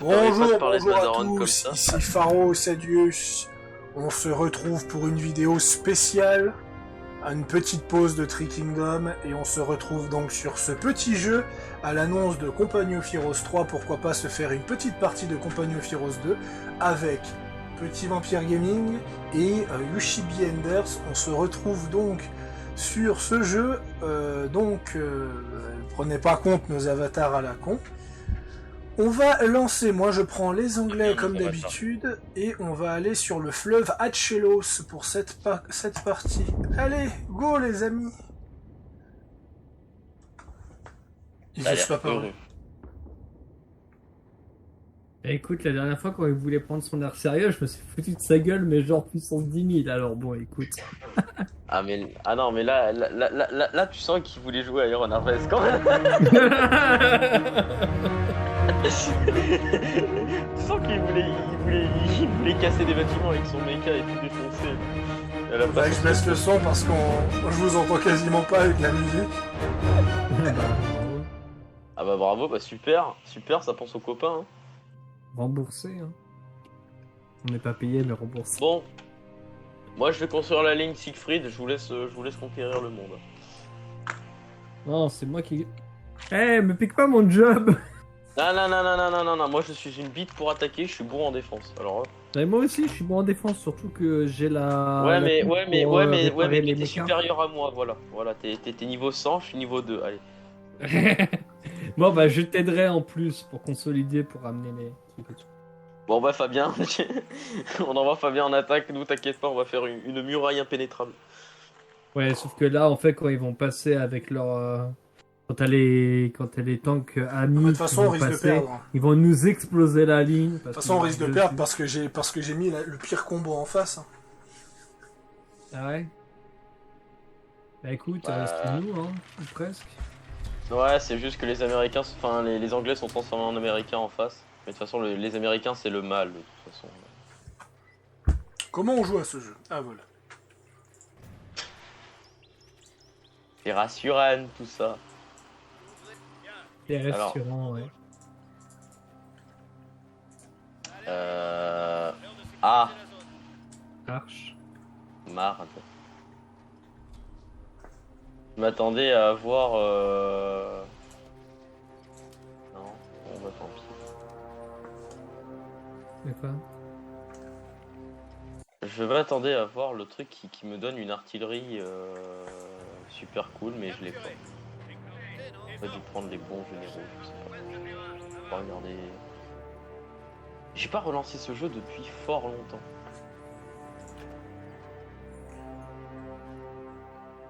Bonjour, par les bonjour à Madarones comme tous, ça. ici Pharo Sadius. On se retrouve pour une vidéo spéciale, à une petite pause de Tree Kingdom, et on se retrouve donc sur ce petit jeu, à l'annonce de Compagnie of Heroes 3, pourquoi pas se faire une petite partie de Compagnie of Heroes 2, avec Petit Vampire Gaming et Yushibi Enders. On se retrouve donc sur ce jeu, prenez pas compte nos avatars à la con. On va lancer, moi je prends les anglais comme d'habitude, et on va aller sur le fleuve Achelos pour cette partie. Allez, go les amis. Ils osent pas parler. Bah, écoute, la dernière fois quand il voulait prendre son air sérieux, je me suis foutu de sa gueule, mais genre puissance 10 000, alors bon, écoute. Ah non, mais là tu sens qu'il voulait jouer à Iron Harvest quand même. Tu sens qu'il voulait casser des bâtiments avec son mecha et tout défoncer. Faudrait que je baisse le son parce je vous entends quasiment pas avec la musique. Ah bah bravo, bah super, ça pense aux copains. Hein. Remboursé, hein. On n'est pas payé, mais remboursé. Bon, moi je vais construire la ligne Siegfried, je vous laisse conquérir le monde. Non, c'est moi qui... Eh, me pique pas mon job. Non, moi je suis une bite pour attaquer, je suis bon en défense. Alors Et moi aussi, je suis bon en défense, surtout que j'ai la... Ouais, mais les t'es supérieur à moi, voilà, t'es niveau 100, je suis niveau 2, allez. Bon, bah je t'aiderai en plus pour consolider, pour ramener les trucs et tout. Bon bah Fabien, on envoie Fabien en attaque, nous t'inquiète pas, on va faire une muraille impénétrable. Ouais, sauf que là, en fait, quand ils vont passer avec leur... Quand t'as les tanks amis, de toute façon, on risque de perdre. Ils vont nous exploser la ligne. De toute façon, on risque de perdre parce que j'ai mis le pire combo en face. Ah ouais. Bah écoute, c'est nous, hein, ou presque. Ouais, c'est juste que les Américains, enfin les Anglais sont transformés en Américains en face. Mais de toute façon, les Américains c'est le mal de toute façon. Comment on joue à ce jeu? Ah voilà. C'est rassurant tout ça. C'est rassurant, ouais. Ah. Arche. Marde. Je m'attendais à avoir... Non, on va tant pis. C'est quoi? Je m'attendais à voir le truc qui me donne une artillerie super cool, mais je l'ai pas. J'aurais dû prendre les bons généraux, je sais pas. Je vais regarder... J'ai pas relancé ce jeu depuis fort longtemps.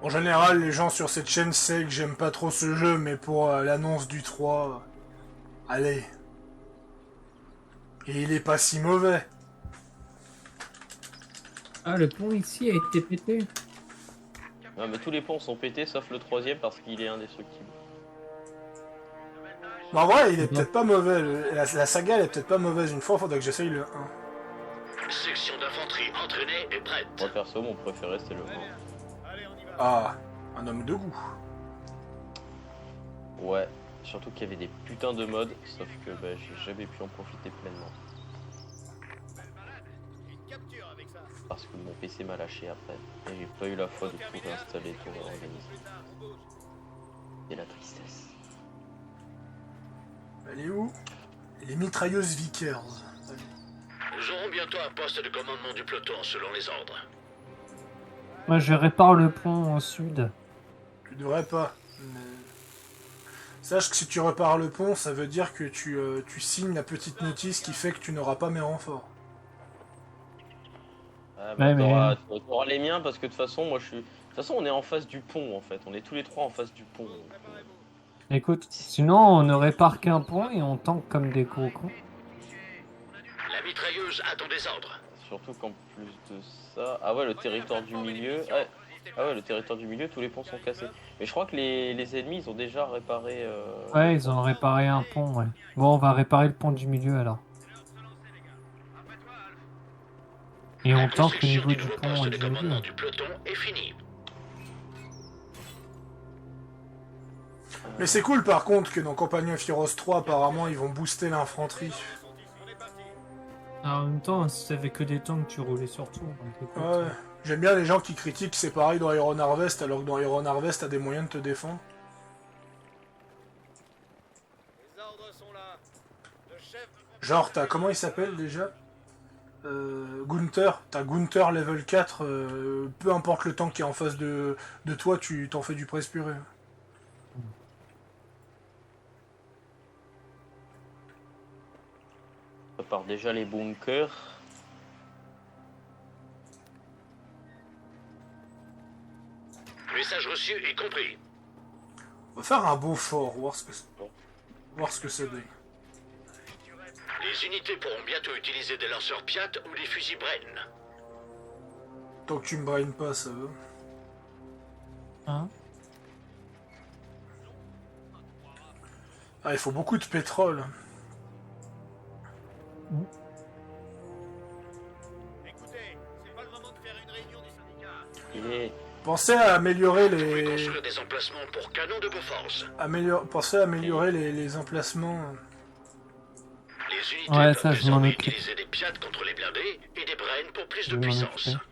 En général, les gens sur cette chaîne savent que j'aime pas trop ce jeu, mais pour l'annonce du 3, allez. Et il est pas si mauvais. Ah, le pont ici a été pété. Non, mais tous les ponts sont pétés sauf le troisième parce qu'il est indestructible. Mais en vrai, il est peut-être pas mauvais. La saga, elle est peut-être pas mauvaise. Une fois, faudrait que j'essaye le 1. Section d'infanterie entraînée et prête. Moi perso, mon préféré c'est le 1. Ah, un homme de goût. Ouais, surtout qu'il y avait des putains de modes, sauf que bah, j'ai jamais pu en profiter pleinement. Parce que mon PC m'a lâché après, et j'ai pas eu la foi de tout réinstaller, tout réorganiser. C'est la tristesse. Elle est où? Les mitrailleuses Vickers. Nous aurons bientôt un poste de commandement du peloton selon les ordres. Moi, je répare le pont au sud. Tu devrais pas. Mais... Sache que si tu repares le pont, ça veut dire que tu signes la petite notice qui fait que tu n'auras pas mes renforts. Ah, bah, ouais, t'auras les miens parce que de toute façon, moi je suis... De toute façon, on est en face du pont en fait. On est tous les trois en face du pont. Écoute, sinon on ne répare qu'un pont et on tank comme des gros cons. La mitrailleuse a ton désordre. Surtout qu'en plus de ça... Ah ouais, le territoire du milieu... Ah ouais, le territoire du milieu, tous les ponts sont cassés. Mais je crois que les ennemis, ils ont déjà réparé... Ouais, ils ont réparé un pont, ouais. Bon, on va réparer le pont du milieu alors. Et on tank au niveau du pont et du milieu. Du peloton est fini. Mais c'est cool par contre que dans Compagnie of Heroes 3, apparemment, ils vont booster l'infanterie. Alors, en même temps, si t'avais que des tanks, tu roulais sur tout. Donc, écoute, Ouais. J'aime bien les gens qui critiquent que c'est pareil dans Iron Harvest, alors que dans Iron Harvest, t'as des moyens de te défendre. Les ordres sont là. Le chef... Genre, t'as... Comment il s'appelle déjà Gunther. T'as Gunther level 4, peu importe le tank qui est en face de toi, tu t'en fais du presse purée. On prépare déjà les bunkers. Message reçu et compris. On va faire un beau fort, voir ce que ça donne. Les unités pourront bientôt utiliser des lanceurs Piat ou des fusils Bren. Tant que tu me braines pas, ça va. hein. Ah, il faut beaucoup de pétrole. Écoutez, c'est pas le moment de faire une réunion du syndicat. Il est... Pensez à améliorer Vous pouvez les... construire des emplacements pour canons de Bofors. Pensez à améliorer les emplacements. Les unités Ouais, peuvent ça, je m'en désormais occupe. utiliser des Piat contre les blindés et des Bren pour plus Je de vais m'en puissance. occuper.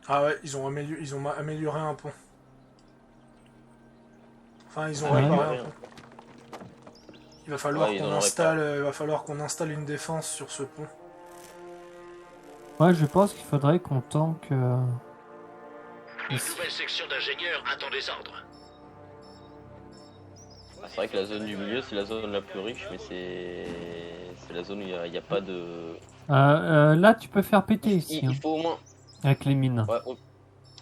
Ah ouais, ils ont amélioré un pont. Enfin, ils ont Ouais. réparé un pont. Il va falloir Ouais, ils qu'on en ont installe, il va falloir qu'on installe une défense sur ce pont. Ouais, je pense qu'il faudrait qu'on tank. Une nouvelle section d'ingénieurs attend des ordres. Ah, c'est vrai que la zone du milieu, c'est la zone la plus riche, mais c'est la zone où il n'y a pas de... Là, tu peux faire péter ici, Il hein, faut au moins... avec les mines. Ouais,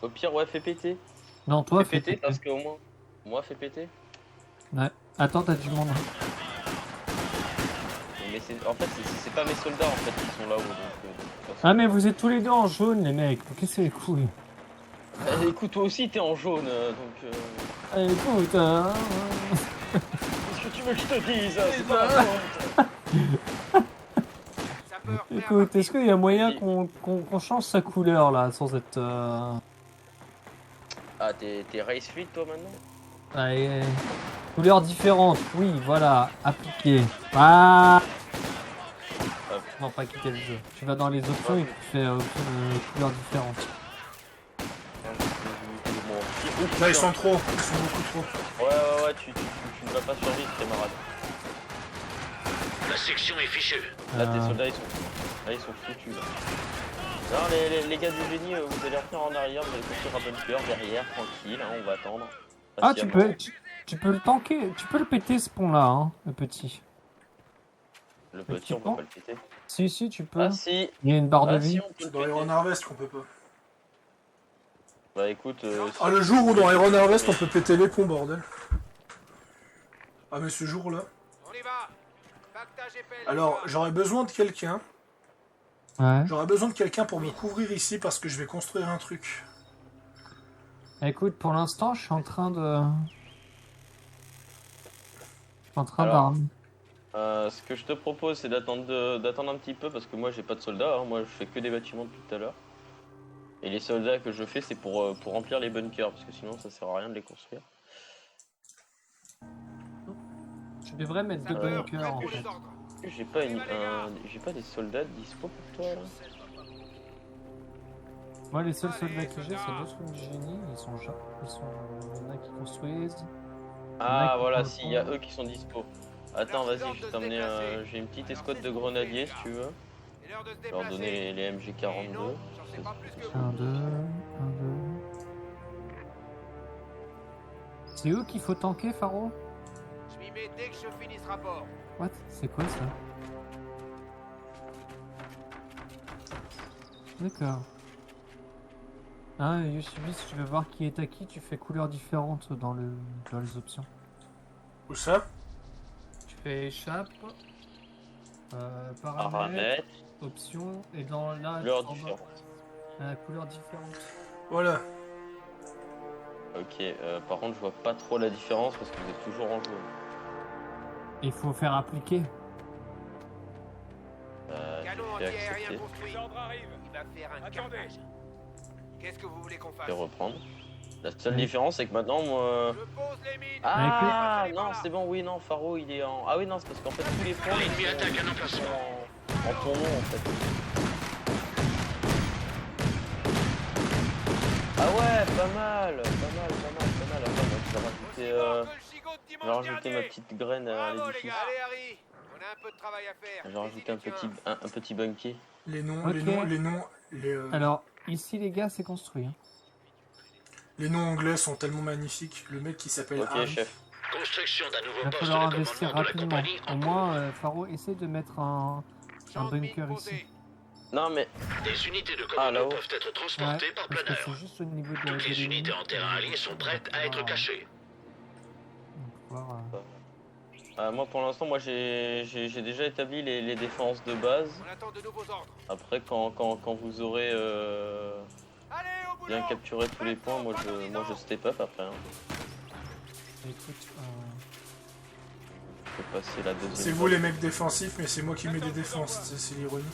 au pire, ouais, fais péter. Non, toi, Fais fais péter péter. parce qu'au moins... Moi, fais péter. Ouais. Attends, t'as du monde. Mais en fait, c'est pas mes soldats en fait qui sont là-haut. Donc, de toute façon. Ah, mais vous êtes tous les deux en jaune, les mecs. Qu'est-ce que c'est les couilles? Écoute, toi aussi, t'es en jaune, donc... Ah, écoute, Qu'est-ce que tu veux que je te dise C'est pas ma faute. Sapeur, prêt à écoute, partir. est-ce qu'il y a moyen qu'on change sa couleur, là, sans être... Ah, t'es Race Fleet, toi, maintenant Allez, couleur différente, oui, voilà, appliquer. Ah Hop. Non, pas quitter le jeu. Tu vas dans les options et tu fais couleur différente. Là, ils sont trop, ils sont beaucoup trop. Ouais, tu ne vas pas survivre, camarade. La section est fichue. Là, tes soldats, ils sont foutus, là. Non, les gars du génie, vous allez revenir en arrière, vous allez construire un bunker derrière, tranquille, hein, on va attendre. Ah, tu Patiemment. peux, tu peux le tanker, tu peux le péter ce pont là, hein, le petit. Le petit, on peut pas le péter. Si, tu peux. Ah si, Il y a une barre de ah vie. si, on peut C'est le dans péter. Iron Harvest qu'on peut pas. Bah écoute... Ah, le jour où dans Iron Harvest on peut péter les ponts, bordel. Ah, mais ce jour-là. On y va. Pactage épais. les Alors, gars. j'aurais besoin de quelqu'un. Ouais. J'aurais besoin de quelqu'un pour me couvrir ici parce que je vais construire un truc. Écoute, pour l'instant, je suis en train de. Je suis en train Alors. d'armer. Ce que je te propose, c'est d'attendre un petit peu parce que moi j'ai pas de soldats, hein. Moi je fais que des bâtiments depuis tout à l'heure. Et les soldats que je fais, c'est pour remplir les bunkers parce que sinon ça sert à rien de les construire. Je devrais mettre deux Sapeur, bunkers prêt en pour fait. les ordres. J'ai pas des soldats dispo pour toi là. Moi, les seuls soldats que j'ai, c'est deux trucs du génie. Ils sont. Il y en a qui construisent. Ah Mec, voilà, qui s'il y a eux qui sont dispo. Attends, vas-y, je vais t'emmener. J'ai une petite escouade de grenadiers si tu veux. C'est l'heure de se Leur déplacer. donner les Et MG42. non, j'en sais pas plus que vous. 1, 2, 1, 2. C'est eux qu'il faut tanker, Faro? Je m'y mets dès que je finis ce rapport. What? C'est quoi ça? D'accord. Ah, Yoshimi, si tu veux voir qui est à qui, tu fais couleur différente dans les options. Où ça? Tu fais échappe, paramètres, Paramètres, options, et dans là, couleurs en bas, différentes. couleur différente. Voilà. Ok, par contre, je vois pas trop la différence parce que vous êtes toujours en jaune. Il faut faire appliquer. Canon Je vais anti-aérien accepter, construit. L'ordre arrive. Il va faire un carnage. Qu'est-ce que vous voulez qu'on fasse? je vais reprendre. La seule Oui. différence, c'est que maintenant, moi. Je pose les mines. Ah Allez, non, par là. c'est bon, oui, non, Faro il est en. Ah oui, non, c'est parce qu'en fait tous les points. L'ennemi attaque un emplacement. En ton nom en fait. Ah ouais, pas mal. Attends, moi, je vais rajouter ma petite graine à l'édifice. Allez, Harry, on a un peu de travail à faire. Je vais rajouter un petit bunker. Les noms, Ok. Alors... Alors, ici, les gars, c'est construit. Hein. Les noms anglais sont tellement magnifiques. Le mec qui s'appelle Ok, Harry. chef. Construction d'un nouveau Il va poste de falloir investir commandement de la rapidement. compagnie Au en moins, Faro, essaie de mettre un bunker ici. Non mais Des unités de Ah, commando là-haut. peuvent être Ouais, transportées par parce que planeur. c'est juste au niveau de Toutes les l'ennemi. unités en terrain allié sont prêtes à être cachées. On va pouvoir, moi pour l'instant moi j'ai déjà établi les défenses de base. On attend de nouveaux ordres. Après quand vous aurez Allez, au boulot. bien capturé tous les points, moi je step up après. Hein. écoute, Je peux passer la deuxième. C'est vous les mecs défensifs, mais c'est moi qui mets des défenses. C'est l'ironie.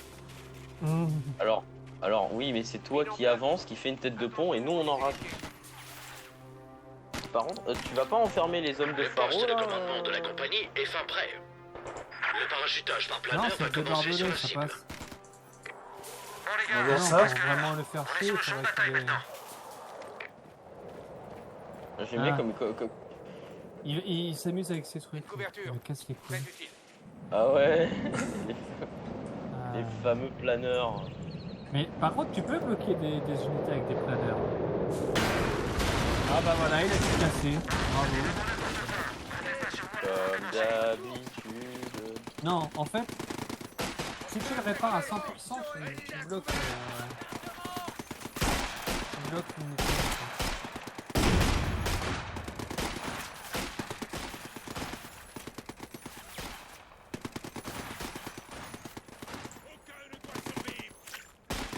Alors oui, mais c'est toi qui avance, qui fait une tête de pont et nous on en rajoute. Par contre, tu vas pas enfermer les hommes de Le Faro poste de là commandement de la compagnie est fin prêt. Le parachutage par non, planeur c'est va le commencer sur débarbelé, la ça cible. passe. On va voir Non, ça. pour vraiment le faire chier, il faudrait qu'il ait- J'aime bien Ah. comme... Il s'amuse avec ses trucs. Couverture. Il me casse les couilles. Très utile. Ah ouais. Ah. Les fameux planeurs. Mais par contre, tu peux bloquer des unités avec des planeurs. Ah bah voilà, il a tout cassé. Bravo. Comme d'habitude. Non, en fait, si tu le répares à 100%, tu bloques une unité.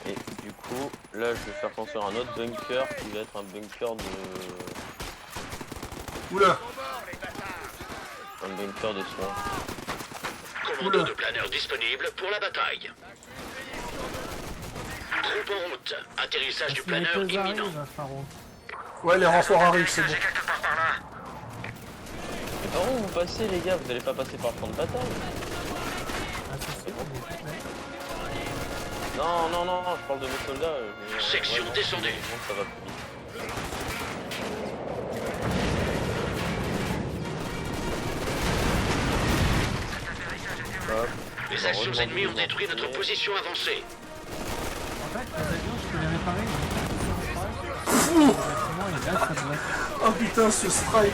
Et du coup, là je vais faire construire un autre bunker qui va être un bunker de... Oula. Un bunker de soins. Commando Oula. de planeur disponible pour la bataille. Troupe en route. Atterrissage du Les planeur choses imminent. arrivent, Faro. Ouais, les renforts arrivent, c'est bon. Mais par où vous passez les gars? Vous allez pas passer par le champ de bataille? Ah, c'est sûr, mais- Non, je parle de mes soldats. Section non, descendue. non, ça va plus vite. Hop. Les actions ennemies ont détruit notre position avancée. En fait, les avions, je peux les réparer, mais ils sont en strike. Et là, ça bloque. Oh putain, ce strike.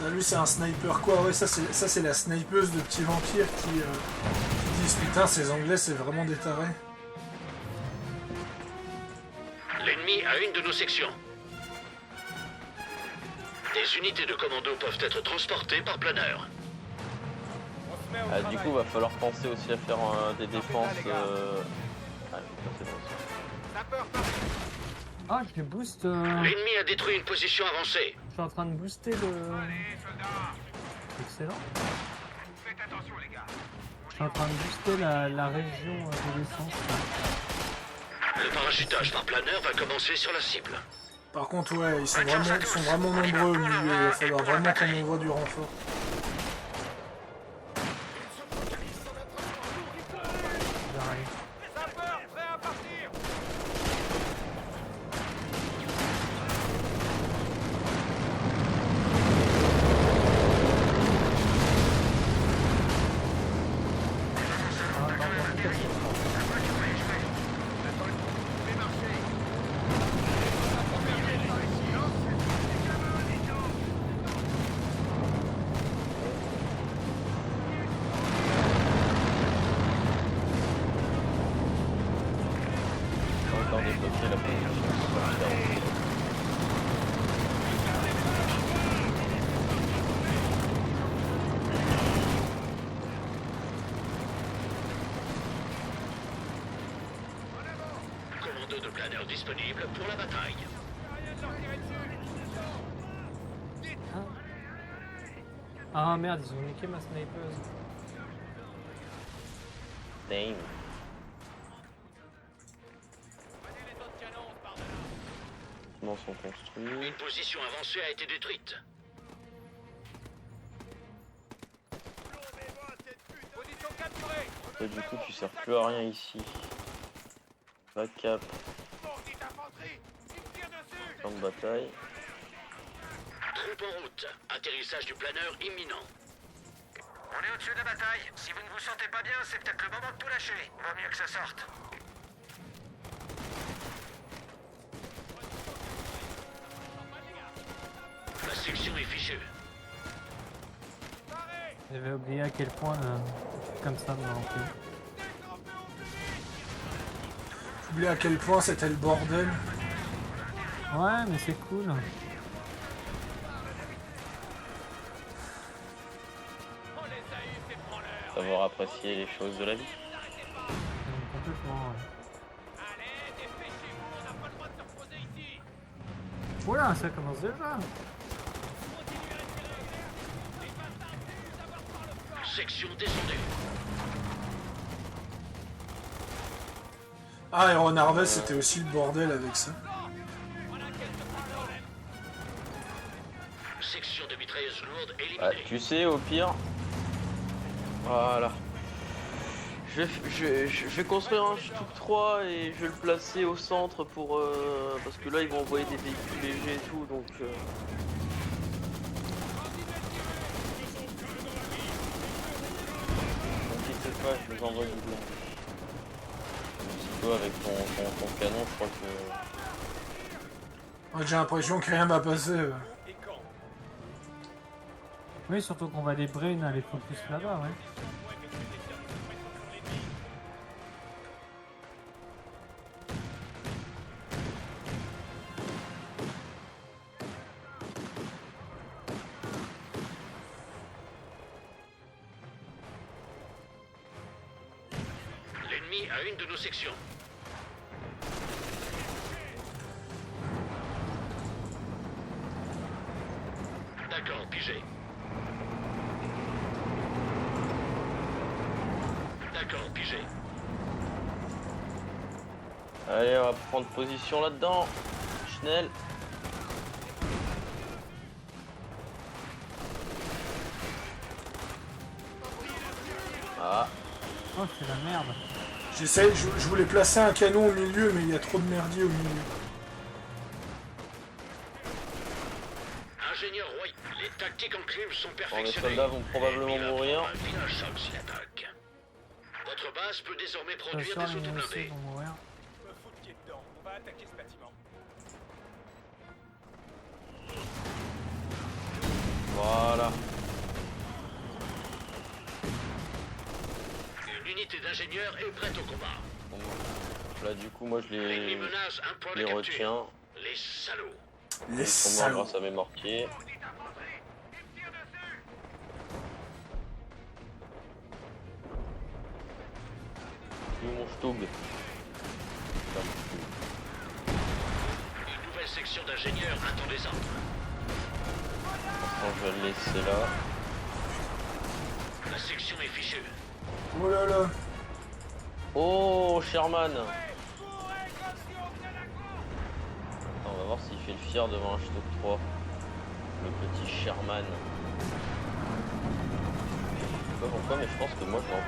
Ah, lui c'est un sniper quoi, ouais ça c'est la snipeuse de petit vampire qui disent putain ces anglais c'est vraiment des tarés. L'ennemi a une de nos sections. Des unités de commando peuvent être transportées par planeur. Du coup, va falloir penser aussi à faire des défenses. Ah, je vais passer dans Sapeur, parti. Ah, je vais boost. L'ennemi a détruit une position avancée. Je suis en train de booster le. Allez, soldats. Excellent. Faites attention, les gars. Je suis en train de booster la région de l'essence. Le parachutage par planeur va commencer sur la cible. Par contre ouais ils sont vraiment nombreux au milieu, il va falloir vraiment qu'on envoie du renfort. J'arrive. Sapeur, prêt à partir. encore débloquer la position. Commando de planeur disponible pour la bataille. Ah merde, ils ont niqué ma snipeuse. Damn. bâtiments sont construits. Une position avancée a été détruite. Position capturée. Toi, du coup, tu sers plus à rien ici. Va cap, Bandit d'infanterie. Il tire dessus. plan de bataille. Troupe en route. Atterrissage du planeur imminent. On est au-dessus de la bataille. Si vous ne vous sentez pas bien, c'est peut-être le moment de tout lâcher. Vaut mieux que ça sorte. La section est fichue. J'avais oublié à quel point comme ça me manquait. J'oublie à quel point c'était le bordel. Ouais, mais c'est cool. Savoir apprécier les choses de la vie. Complètement. Allez, dépêchez-vous, on n'a pas le droit de se reposer ici. Oula, ça commence déjà. Section descendue. Ah, Iron Harvest, c'était aussi le bordel avec ça. Section de mitrailleuse lourde Ah, éliminée. tu sais, au pire. Voilà. Je vais construire un Stuck 3 et je vais le placer au centre pour. Parce que là, ils vont envoyer des véhicules légers et tout, donc. T'inquiète pas, je vous envoie du blanc. Toi, avec ton canon, je crois que. Ouais, j'ai l'impression que rien va passer. Ouais. Et quand? Oui, surtout qu'on va les brain aller focus là-bas, ouais. L'ennemi a une de nos sections. D'accord, pigé. D'accord, pigé. Allez, on va prendre position là-dedans. Schnell. Ah, Oh, c'est la merde. J'essaie, je voulais placer un canon au milieu, mais il y a trop de merdier au milieu. Ingénieur Roy, les tactiques en crime sont bon, les perfectionnées. soldats vont probablement Il va mourir. prendre un vilain choc s'il attaque. Votre base peut désormais Ça produire sort, des les aussi autoblindés. vont mourir. Me foutre pied dedans. On va attaquer ce bâtiment. Voilà. Une unité d'ingénieurs est prête au combat. Bon, là, du coup, moi, je L'ennemi les menace un point de les capture. retiens. Les salauds. Les Ils sont morts salauds. grâce à mes mortiers. Où est mon Stug? Une nouvelle section d'ingénieurs attend des ordres. Je vais le laisser là. La section est fichue. Oh là là. Oh, Sherman! Attends, on va voir s'il fait le fier devant un Stock 3. Le petit Sherman. Je sais pas pourquoi, mais je pense que moi je m'en.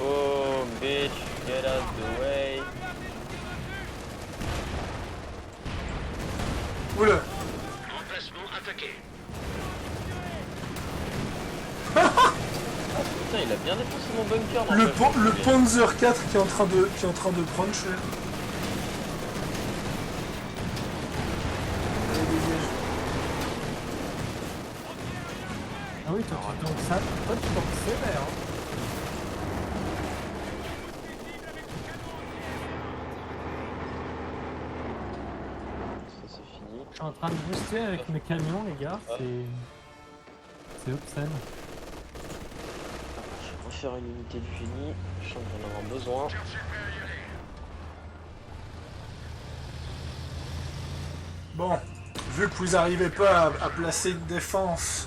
Oh, bitch, get out the way. Oula. Emplacement attaqué. Putain, il a bien défoncé mon bunker. Le, n'empêche. le Panzer 4 qui est en train de prendre cher. Allez, dégage. Ah oui, toi, donc ça, toi, tu portes sévère. Hein. Ça c'est fini. Je suis en train de booster avec mes camions, les gars. C'est obscène. Je vais refaire une unité du génie. Je sens qu'on en avoir besoin. Bon, vu que vous arrivez pas à placer une défense,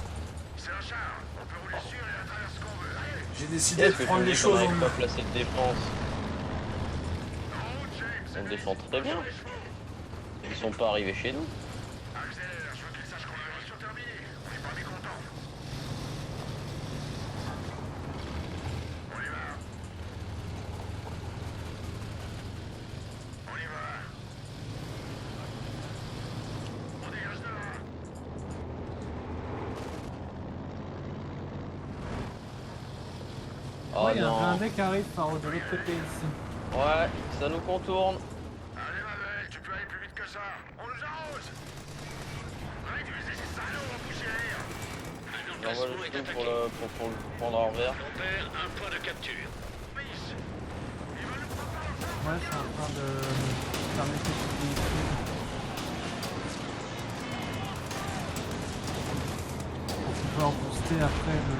J'ai décidé Est-ce de que prendre tu me les dis qu'on choses en n'arrive pas main. à placer de défense? On défend très bien. Ils sont pas arrivés chez nous. Axel, je veux qu'ils sachent qu'on a une mission terminée. On n'est pas mécontents. On y va. On y va. On dégage de là. Oh Ouais, il y a un non. mec qui arrive par de l'autre côté ici. Ouais, ça nous contourne. Allez, ma belle, tu peux aller plus vite que ça. On nous arrose. Réduisez ces salauds en poussière. Un J'envoie emplacement le est truc attaqué. pour le prendre en revers. On perd un point de capture. Moi, je suis en train de fermer ce petit ici. Pour pouvoir booster après le...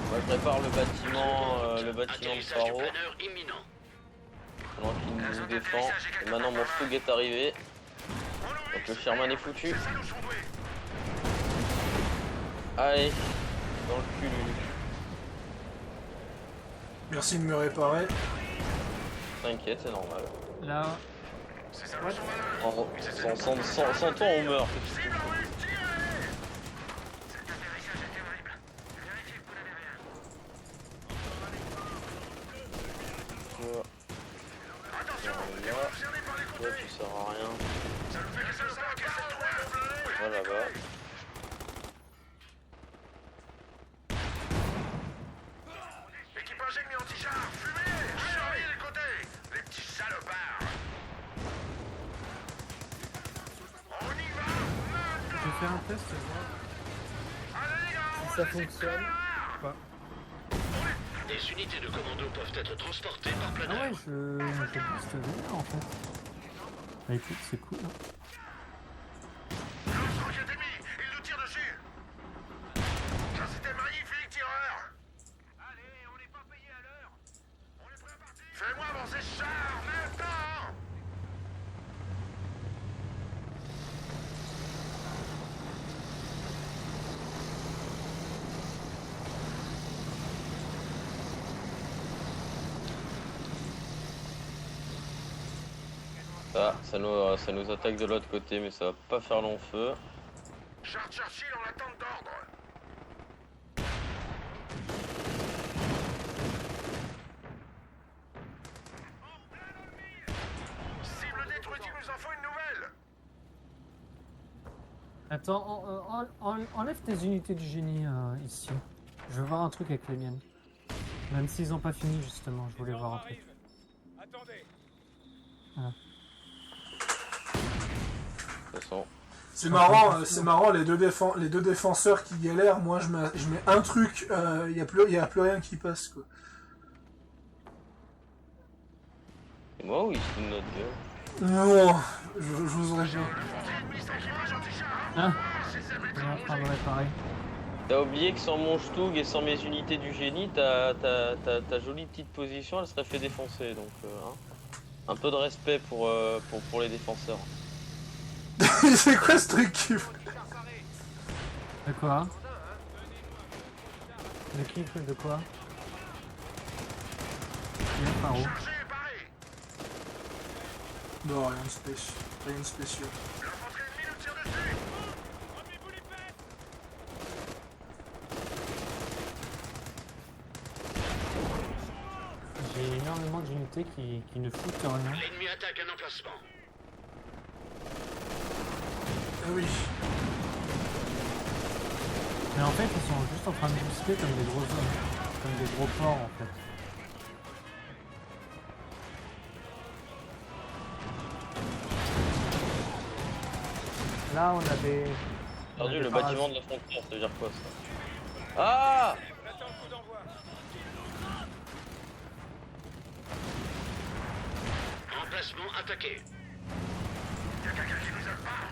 Moi je prépare le bâtiment de Atterrissage du Faro planeur imminent. pendant qu'il nous défend. Et maintenant mon Stug est arrivé. Donc le Sherman est foutu. Ces salauds sont doués. Allez, dans le cul Lulu. Merci de me réparer. T'inquiète, c'est normal. Là, Ces salauds sont malins. Sans temps on meurt. Cible en vue, tirez. Cet atterrissage est terrible. Vérifiez que vous n'avez rien. Attention, Là, on est concerné par les toi contenus. tu sers à rien. Ça nous fait que ça nous part, qu'est-ce que c'est Va là-bas. Équipage ennemi anti-char, fumée. Surveillez les côtés. Les petits salopards. On y va maintenant. je vais faire un test et voir Allez les gars, si on ça les fonctionne. accélère. Pas. Des unités de commando peuvent être transportées par Ah planeur. ouais, je booste bien en fait. Bah écoute, c'est cool. Hein. Lance-roquette ennemi, il nous tire dessus. Ça c'était magnifique, tireur. Allez, on n'est pas payé à l'heure. On est prêt à partir. Fais-moi avancer ce char, maintenant. Ça nous attaque de l'autre côté, mais ça va pas faire long feu. Char Churchill en attente d'ordre. Cible détruite, il nous en faut une nouvelle. Attends, enlève tes unités du génie ici. Je veux voir un truc avec les miennes. Même s'ils ont pas fini justement, je voulais voir un truc. Attendez. De toute façon, C'est marrant, les deux défenseurs qui galèrent, moi je mets un truc, y a plus rien qui passe quoi. c'est moi ou ils se foutent de notre gueule? Non, j'oserais bien. Ah, je suis en train de réparer. T'as oublié que sans mon Stug et sans mes unités du génie, ta jolie petite position, elle serait fait défoncer. Donc, hein. Un peu de respect pour les défenseurs. C'est quoi ce truc qui fait? De quoi? De qui? De quoi? Il y a Faro. Chargé et barré. Non, rien de spécial. L'infanterie ennemie nous tire dessus. J'ai énormément d'unités qui ne foutent rien. L'ennemi attaque un emplacement. Ah oui. Mais en fait, ils sont juste en train de booster comme des gros hommes. Comme des gros porcs en fait. Là, on a des... Perdu le bâtiment de la frontière, ça veut dire quoi ça? Ah! J'attends le coup d'envoi. Emplacement attaqué. Y'a quelqu'un qui nous aide pas.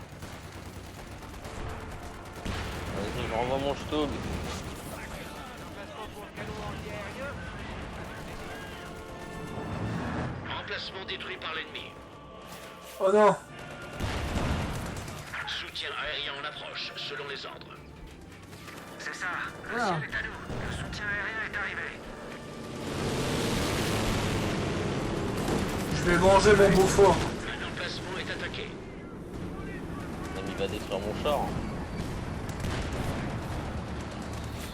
Vas-y, je renvoie mon Stug. Emplacement détruit par l'ennemi. Oh non. Soutien aérien en approche, selon les ordres. C'est ça. Le Ah. ciel est à nous. Le soutien aérien est arrivé. Fais manger mon bouffon. Un emplacement est attaqué. Il va détruire mon char.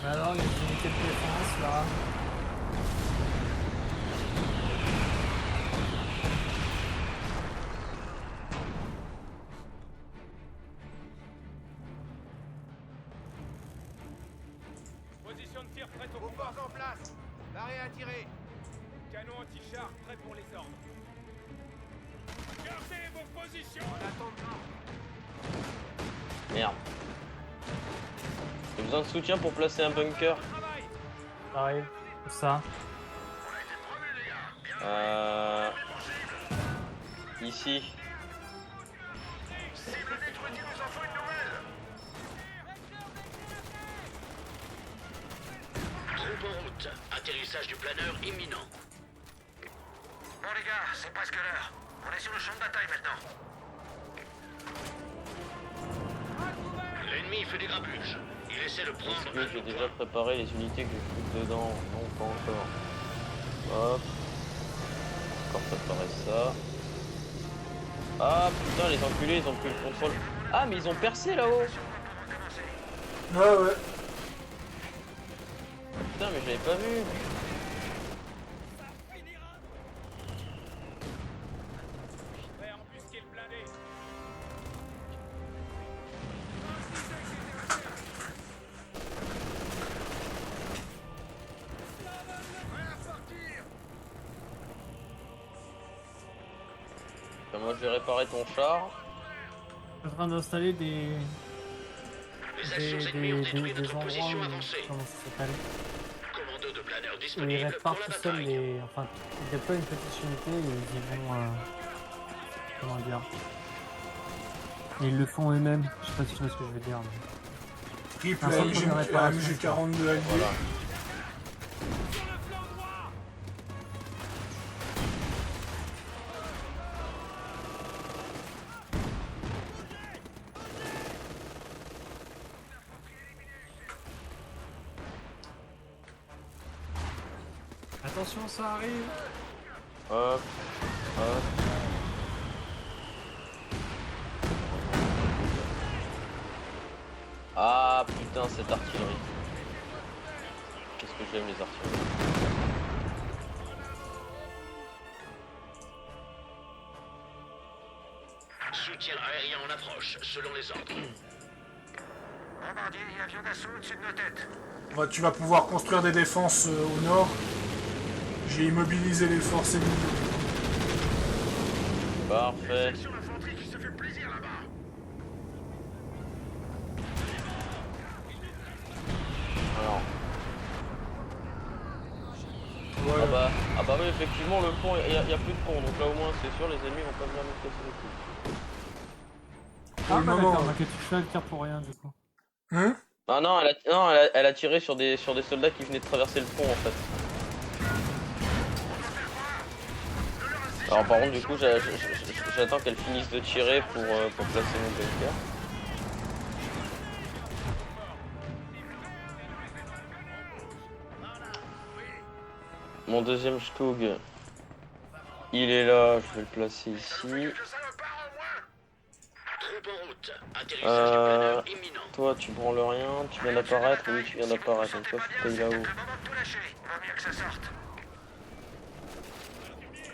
Mais alors, les unités de défense, là... Position de tir prête au combat. En place. L'arrêt à tirer. Canon anti-char prêt pour les ordres. Gardez vos positions. En attendant. Merde. J'ai besoin de soutien pour placer un bunker. Arrive. Où ça? Ici. Cible détruite, il nous en faut une nouvelle. Troupe en route. Atterrissage du planeur imminent. Bon les gars, c'est presque l'heure. On est sur le champ de bataille maintenant. L'ennemi fait des grabuges. Il essaie de Est-ce prendre que un j'ai de déjà nos points. préparé les unités que je fous dedans? Non, pas encore. Hop. Encore préparer ça. Ah putain, les enculés, ils ont pris le contrôle. Ah, mais ils ont percé là-haut. Ouais, ouais. Putain, mais j'avais pas vu. Prêt à embusquer le blindé. Enfin, moi, je vais réparer ton char. Je suis en train d'installer des Les actions ennemies ont détruit notre endroits position où... avancée. Comment ça s'appelle? Commando de planeur Où ils disponible pour réparent la tout seuls bataille. les... Enfin, ils déploient une petite unité et ils vont... Comment dire? Et ils le font eux-mêmes. Je sais pas si tu vois ce que je veux dire. Mais... Rip Un la centre de réparation. MG42 alliée. Voilà. Attention, ça arrive! Hop. Hop. Ah putain, cette artillerie. Qu'est-ce que j'aime les artilleries. Soutien aérien en approche, selon les ordres. Bombardier et avion d'assaut au-dessus de nos têtes. Ouais, tu vas pouvoir construire des défenses au nord. J'ai immobilisé les forces ennemies. Parfait. Sur l'infanterie qui se fait plaisir là-bas. Alors. Ouais. Ah bah oui, effectivement, le pont, il y a plus de pont, donc là au moins c'est sûr, les ennemis vont pas venir nous casser les couilles. Ah le bah moment, d'accord, ouais. bah que tu fais le tir pour rien du coup. Hein? Ah non, elle a tiré sur des soldats qui venaient de traverser le pont en fait. Alors par contre, du coup, j'attends qu'elle finisse de tirer pour placer mon bunker. Mon deuxième Stug, il est là, je vais le placer ici. Que ça repart au moins. Troupe en route. Atterrissage du planeur imminent. Toi, tu branles rien, tu viens d'apparaître, oui, tu viens d'apparaître, donc toi, faut que t'ailles là-haut. Le moment de tout lâcher. Vaut mieux que ça sorte.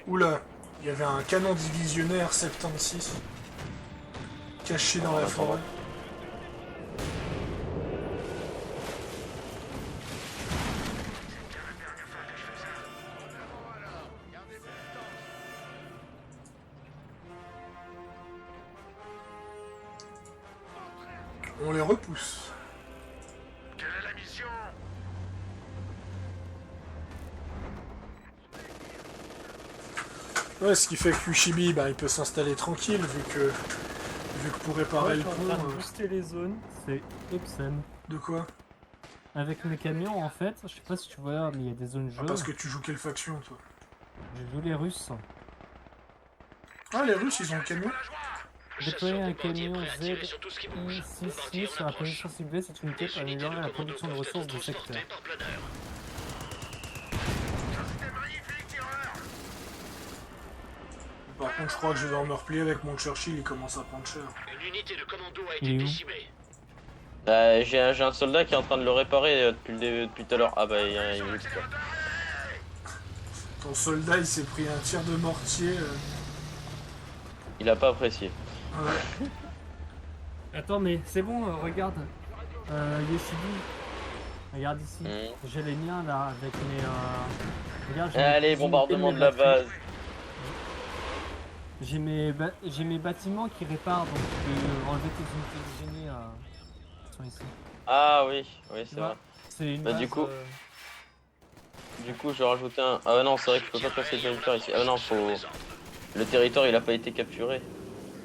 Oula, il y avait un canon divisionnaire 76 caché dans la attends. forêt. On les repousse. Quelle est la mission? Ouais, ce qui fait que Ushibi, bah, il peut s'installer tranquille vu que pour réparer Ouais, le je suis en train de pont. booster les zones, c'est obscène. De quoi? Avec mes camions en fait, je sais pas si tu vois, mais il y a des zones Ah, jaunes. parce que tu joues quelle faction, toi? Je joue les Russes. Ah, les Russes, ils ont le camion? Déployer un Bombardier camion prêt à tirer sur tout ce qui bouge. Bombardier Z-I66 en sur la approche. position ciblée, cette unité Les peut unités améliorer de la commando production de peuvent être ressources du secteur. transportées par planeur. Ça c'était magnifique, tireur. Par contre, je crois que je vais devoir me replier avec mon Churchill, il commence à prendre cher. Une unité de commando a Il est été où? décimée. J'ai un soldat qui est en train de le réparer depuis tout à l'heure. Ah bah il y a une extra. Ton soldat, il s'est pris un tir de mortier. Il a pas apprécié. Ouais. Attends, mais c'est bon, regarde. Yoshidi. Regarde ici. J'ai les miens là avec mes. Regarde, j'ai mes Allez, unités, bombardement mes de la batteries. base. J'ai mes bâtiments qui réparent, donc je peux enlever tes unités de génie qui sont ici. Ah oui, oui Tu c'est vois, vrai. c'est une Bah, base, du coup, je vais rajouter un. Ah ouais, non, c'est vrai que je peux pas passer le bunker ici. Ah non, faut. Le territoire il a pas été capturé.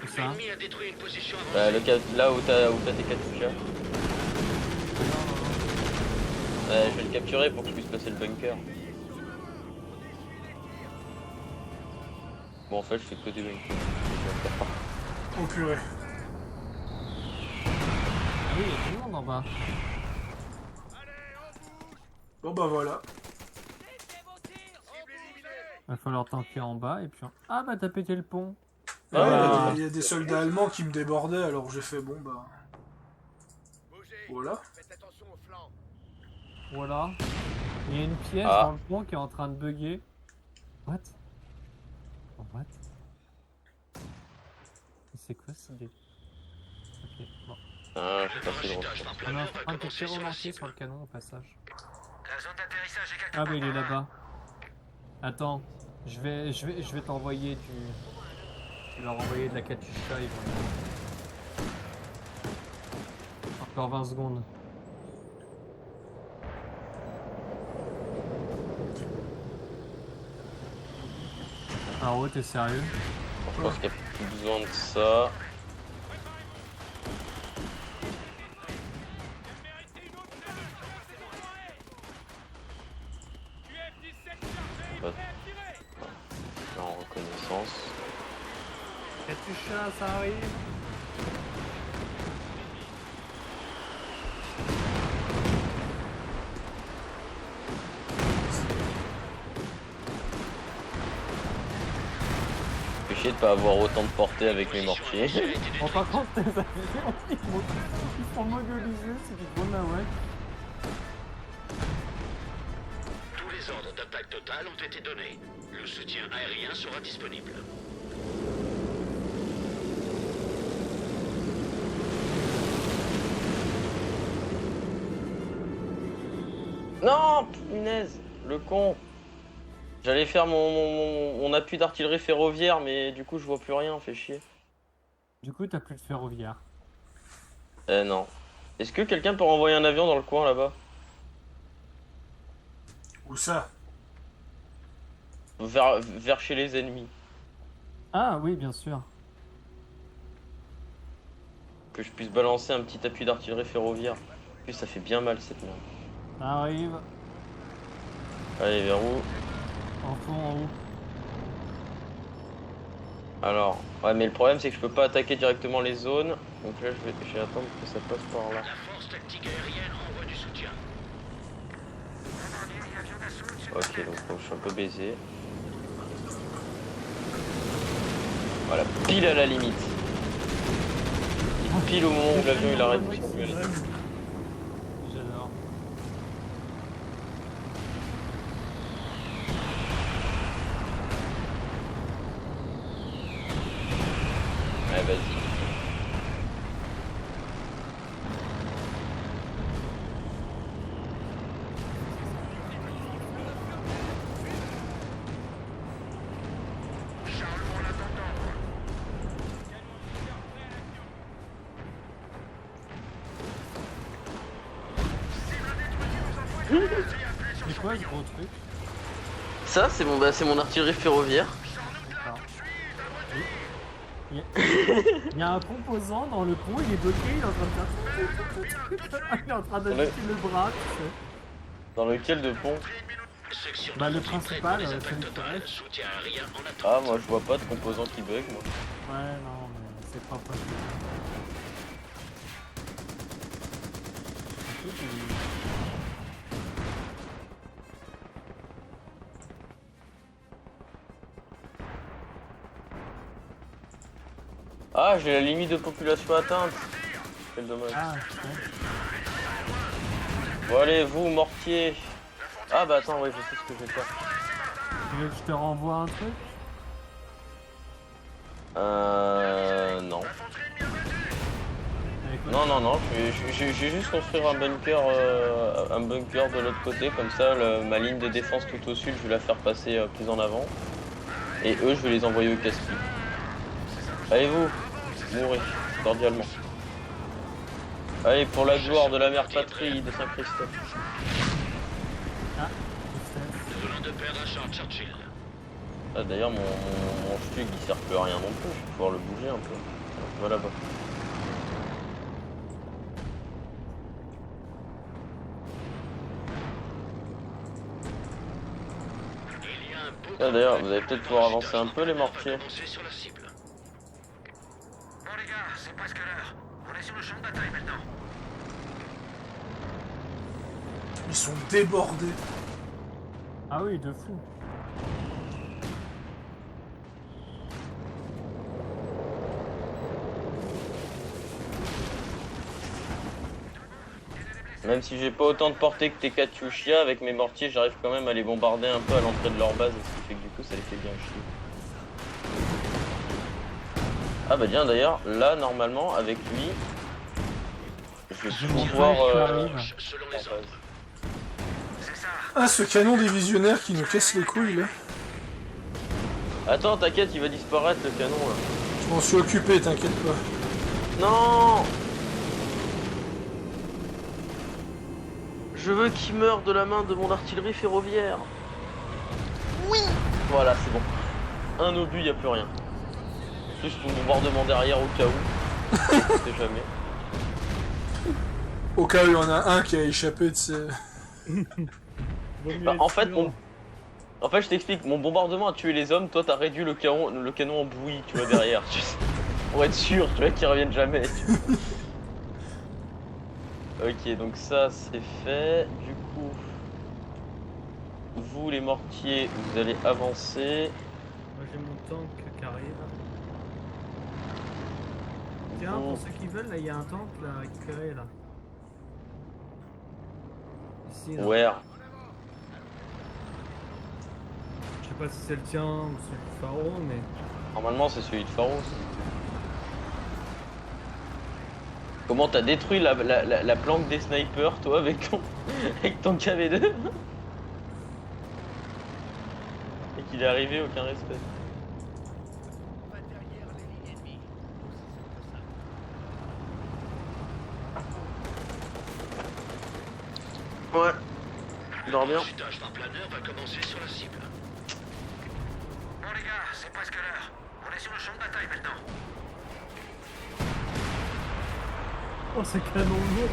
tout ça. L'ennemi a détruit une position Bah, avancée. là où t'as tes Katyusha. Je vais le capturer pour que je puisse passer le bunker. Bon, en fait, je fais que des bunkers. Oh purée. Ah oui, il y a du monde en bas. Bon bah voilà. Va falloir tanker en bas et puis. Ah bah t'as pété le pont. Ah, bah, Il y a des soldats allemands qui me débordaient, alors j'ai fait bon bah. Voilà. Faites attention aux flancs. Voilà. Il y a une pièce Ah. dans le pont qui est en train de bugger. What? Oh, what? C'est quoi ce dé? Ok, bon. Ah, je suis passé de Parachuttage retour. par On est en planeur va train de commencer tirer sur la relancer cible. sur le canon au passage. La zone d'atterrissage est quelque Ah part bah il est par là. là-bas. Attends, je vais t'envoyer du. Je vais leur envoyer de la Katyusha, ils vont. Encore 20 secondes. Alors ouais, t'es sérieux? Je pense qu'il n'y a plus besoin de ça. Pas de- En reconnaissance. Katyusha, ça arrive. Fait chier de pas avoir autant de portée avec mes mortiers. Bon, par contre, tes avions, ils sont mobilisés, c'est du gros nawak. Tous les ordres d'attaque totale ont été donnés. Le soutien aérien sera disponible. Non, punaise, le con. J'allais faire mon appui d'artillerie ferroviaire, mais du coup je vois plus rien, fait chier. Du coup, t'as plus de ferroviaire. Eh non. Est-ce que quelqu'un peut renvoyer un avion dans le coin là-bas? Où ça? Vers chez les ennemis. Ah oui, bien sûr. Que je puisse balancer un petit appui d'artillerie ferroviaire. En plus, ça fait bien mal cette merde. Ça arrive. Allez, vers où? En fond, en haut. Alors, ouais, mais le problème c'est que je peux pas attaquer directement les zones. Donc là, je vais attendre que ça passe par là. La force tactique aérienne envoie du soutien. Ok, donc je suis un peu baisé. Voilà, pile à la limite. Et pile au moment où l'avion il arrête de circuler. J'adore. Ouais, vas-y. Charlot en attendant. C'est quoi ce gros truc? Ça, c'est mon artillerie ferroviaire. Il y a un composant dans le pont, il est bloqué, il est en train de faire. Il est en train d'agiter le bras, tu sais. Dans lequel de pont? Section Bah, le transit prête principal, pour les celui attaques qui totales. reste. Soutien aérien en attente. Ah, moi je vois pas de composant qui bug, moi. Ouais, non, mais c'est pas possible. Écoute, Ah, j'ai la limite de population atteinte. Quel dommage. Ah, ouais. Bon allez, vous, mortier. Ah bah attends, ouais, je sais ce que je vais faire. Tu veux que je te renvoie un truc? Non. Écoute, Non, je vais juste construire un bunker de l'autre côté, comme ça ma ligne de défense tout au sud, je vais la faire passer plus en avant. Et eux, je vais les envoyer au casse-pied. Allez vous, mourrez, cordialement. Allez, pour la gloire de la mère patrie de Saint-Christophe. ah, Nous venons de perdre un char Churchill. Ah, d'ailleurs, mon stug il sert plus à rien non plus, je vais pouvoir le bouger un peu. Voilà bas. Il y a un beau Ah, d'ailleurs, vous allez contact peut-être de pouvoir parachutages avancer un peu les va mortiers. commencer sur la cible. Bon les gars, c'est presque l'heure. On est sur le champ de bataille maintenant. Ils sont débordés. ah oui, de fou. Même si j'ai pas autant de portée que tes Katyusha, avec mes mortiers, j'arrive quand même à les bombarder un peu à l'entrée de leur base, ce qui fait que du coup ça les fait bien chier. Ah bah tiens d'ailleurs, là normalement avec lui, je vais pouvoir... Selon les ordres. C'est ça. Ah, ce canon des visionnaires qui nous casse les couilles, là. Attends, t'inquiète, il va disparaître le canon là. Je m'en suis occupé, t'inquiète pas. Non! Je veux qu'il meure de la main de mon artillerie ferroviaire. Oui! Voilà, c'est bon. Un obus, y a plus rien. Juste mon bombardement derrière au cas où. On sait jamais. Au cas où il y en a un qui a échappé de ses... Bah, en fait, je t'explique, mon bombardement a tué les hommes, toi t'as réduit le canon en bouillie, tu vois, derrière. Tu sais, pour être sûr, tu vois, qu'ils reviennent jamais. Ok, donc ça c'est fait. Du coup, vous les mortiers, vous allez avancer. Moi j'ai mon tank qui arrive. Tiens, Bon. pour ceux qui veulent, là il y a un tank là, à récupérer là. Ici, là. Ouais. Je sais pas si c'est le tien ou celui du pharaon, mais. Normalement c'est celui de Pharos. Comment t'as détruit la planque des snipers, toi, avec ton KV2? Et qu'il est arrivé, aucun respect. Pas derrière les lignes ennemies. Ouais. Il dort bien. Le chutage par planeur va commencer sur la cible. Bon les gars, c'est presque l'heure. On est sur le champ de bataille maintenant. Oh, c'est canon lourd,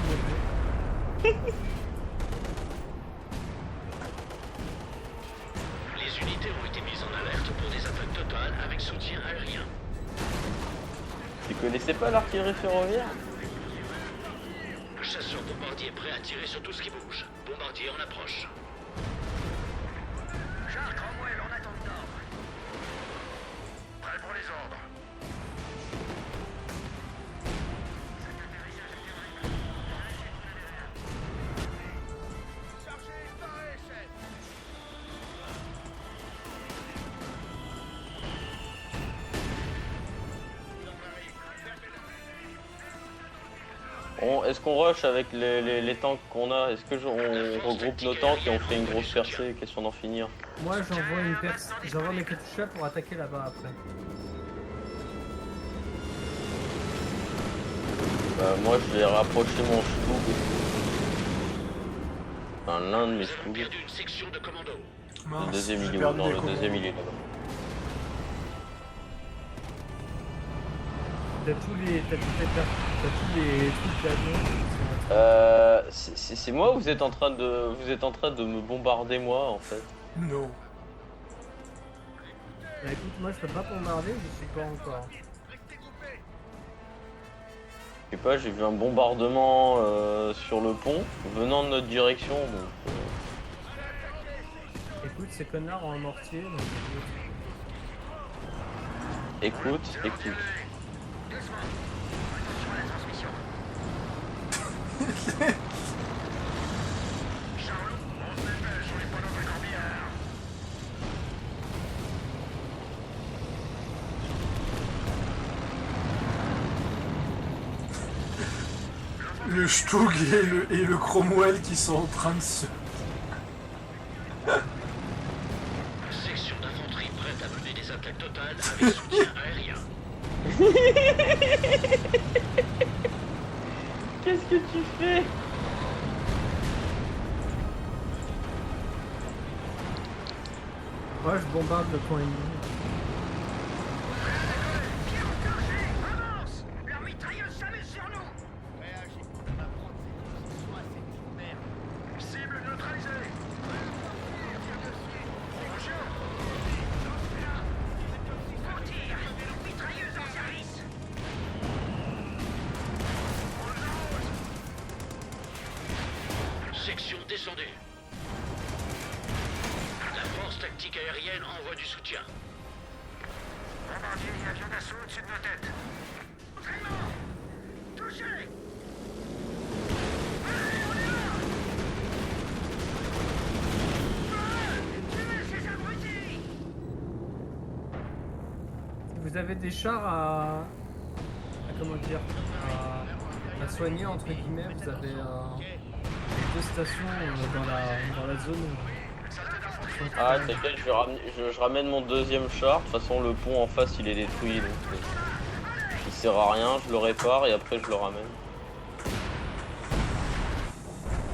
Les unités ont été mises en alerte pour des attaques totales avec soutien aérien. Tu connaissais pas l'artillerie ferroviaire? Le chasseur bombardier est prêt à tirer sur tout ce qui bouge. Bombardier en approche. Charles Cromwell, on attend d'ordre. Prêt pour les ordres. Chargez, parez, chef. Est-ce qu'on rush avec les tanks qu'on a? Est-ce que on regroupe nos tanks et on fait une grosse percée, question d'en finir? Moi j'envoie mes Katyusha pour attaquer là-bas après. Bah, moi je vais rapprocher mon Stug. Enfin l'un de mes Nous avons Stug. perdu une section de commando. Le Mince, deuxième j'ai il est où? perdu Non, des le commandos. deuxième il est là-bas. T'as tous les trucs d'avion. C'est moi ou vous êtes en train de me bombarder moi en fait? Non. Bah écoute, moi je peux pas bombarder, je suis pas encore. Je sais pas, j'ai vu un bombardement sur le pont venant de notre direction donc. Écoute, ces connards ont un mortier, donc... Écoute. Doucement. Attention à la transmission. Charlot, on se dépêche, on est pas dans un corbillard. Le Stug et le Cromwell qui sont en train de se... Section d'infanterie prête à mener des attaques totales avec soutien aérien. Qu'est-ce que tu fais? Moi je bombarde le point ennemi. Pied au clocher, avance. Leur mitrailleuse s'amuse sur nous. Réagis. On va prendre ces positions à cette petite merde. Cible neutralisée. Au tir, mitrailleuse en service. Section descendue. La force tactique aérienne envoie du soutien. Bombardier et avion d'assaut au-dessus de nos têtes. Entraînement. Touché. Allez, on est là. Tuez ces abrutis. Vous avez des chars à comment dire à soigner entre guillemets. Vous avez deux stations dans la zone. Ah, t'inquiète, je ramène mon deuxième char. De toute façon, le pont en face il est détruit donc il sert à rien. Je le répare et après je le ramène.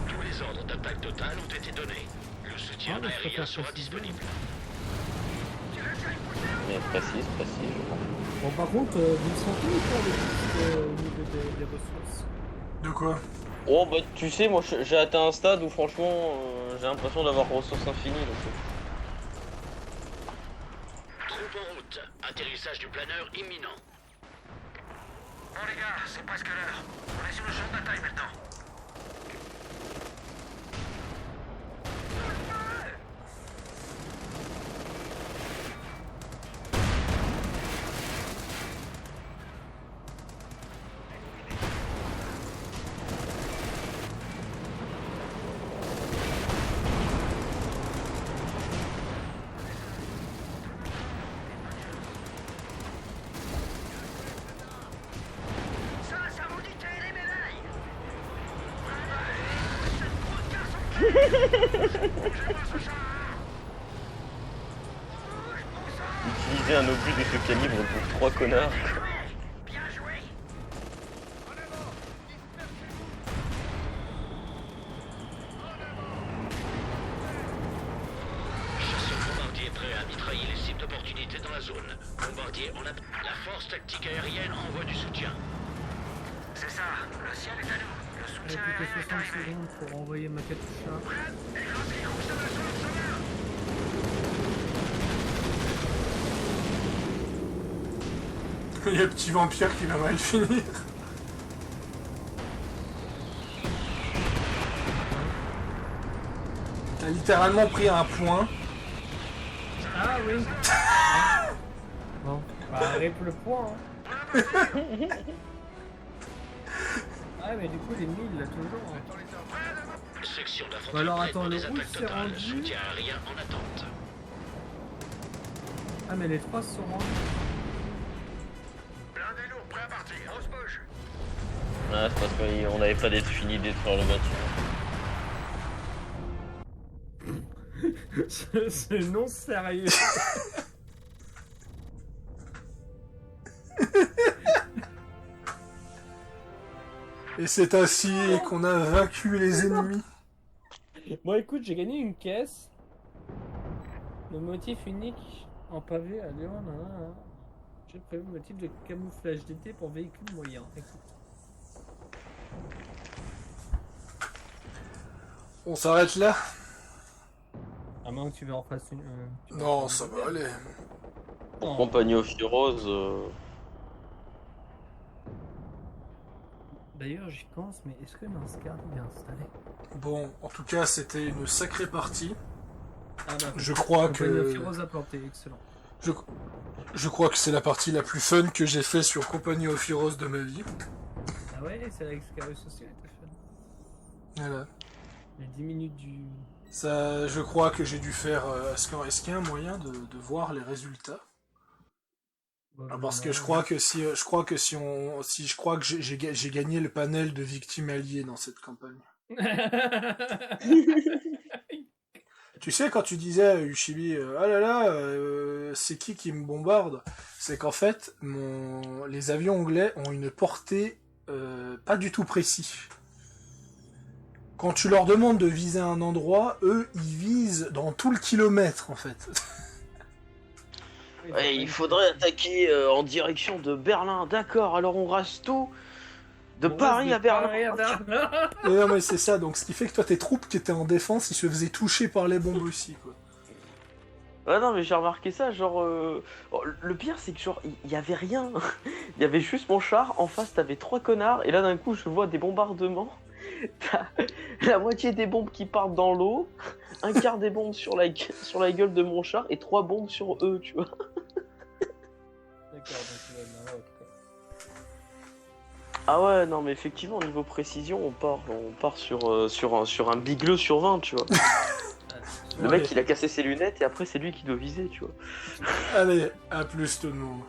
Tous les ordres d'attaque totale ont été donnés. Le soutien Ah, mais je aérien préfère sera préciser. disponible. Mais précise, je pense. Bon par contre, vous me sentez ou pas au niveau des ressources? De quoi? Oh bah tu sais, moi j'ai atteint un stade où franchement j'ai l'impression d'avoir ressources infinies. Donc... Troupe en route. Atterrissage du planeur imminent. Bon les gars, c'est presque l'heure. On est sur le champ de bataille maintenant. Ça vous dit tailler les médailles. Utiliser un obus de ce calibre pour 3 connards. Bien joué. Chasseur bombardier prêt à mitrailler les cibles d'opportunité dans la zone. Bombardier en attaque. La force tactique aérienne envoie du soutien. C'est ça, le ciel est à nous. Le J'ai soutien plus que aérien est 60 arrivé. secondes pour envoyer ma Katusha. Les grands héros de la zone sont là. Il y a petit vampire qui va mal finir. T'as littéralement pris un point. Ah oui. Bon, bah rip le point. Hein. Ah mais du coup les 1000 là toujours. Hein. Section Bah d'infanterie alors, prête attends, pour le des rouge, attaques c'est totales. rendu. Soutien aérien en attente. Ah mais les 3 sont rendus. Blindé lourd, prêt à partir. On se bouge. Ouais, c'est parce qu'on n'avait pas fini de détruire le bâtiment. C'est non sérieux. Et c'est ainsi qu'on a vaincu les ennemis. Bon écoute, j'ai gagné une caisse. Le motif unique en pavé à Léon. J'ai prévu le motif de camouflage d'été pour véhicule moyen. Écoute. On s'arrête là? À moins que tu veux en fasses une. Non, ça va aller. Pour Non. Compagnie of Heroes, D'ailleurs, j'y pense, mais est-ce que Manscard est installé? Bon, en tout cas, c'était une sacrée partie. Ah bah, Je crois Compagnie of que... Heroes a planté, excellent. Je crois que c'est la partie la plus fun que j'ai fait sur Company of Heroes de ma vie. Ah ouais, c'est vrai que ce carré social était fun. Voilà. Les 10 minutes du... Ça, je crois que j'ai dû faire... est-ce qu'il y a un moyen de voir les résultats? Parce que je crois que si j'ai gagné le panel de victimes alliées dans cette campagne. Tu sais, quand tu disais à Ushibi, ah là là, c'est qui me bombarde? C'est qu'en fait, les avions anglais ont une portée pas du tout précise. Quand tu leur demandes de viser un endroit, eux, ils visent dans tout le kilomètre, en fait. Ouais, il faudrait attaquer en direction de Berlin. D'accord, alors on rase tout de Paris à Berlin. Et non, mais c'est ça, donc ce qui fait que toi, tes troupes qui étaient en défense, ils se faisaient toucher par les bombes aussi, quoi. Ouais, non, mais j'ai remarqué ça, genre... Le pire, c'est que genre, il y avait rien. Il y avait juste mon char, en face, t'avais 3 connards, et là, d'un coup, je vois des bombardements. T'as la moitié des bombes qui partent dans l'eau, un quart des bombes sur la gueule de mon char, et 3 bombes sur eux, tu vois. D'accord, donc tu vas au Maroc, quoi. Ah ouais, non, mais effectivement, au niveau précision, on part sur un bigleux sur 20, tu vois. Le mec, il a cassé ses lunettes, et après, c'est lui qui doit viser, tu vois. Allez, à plus tout le monde.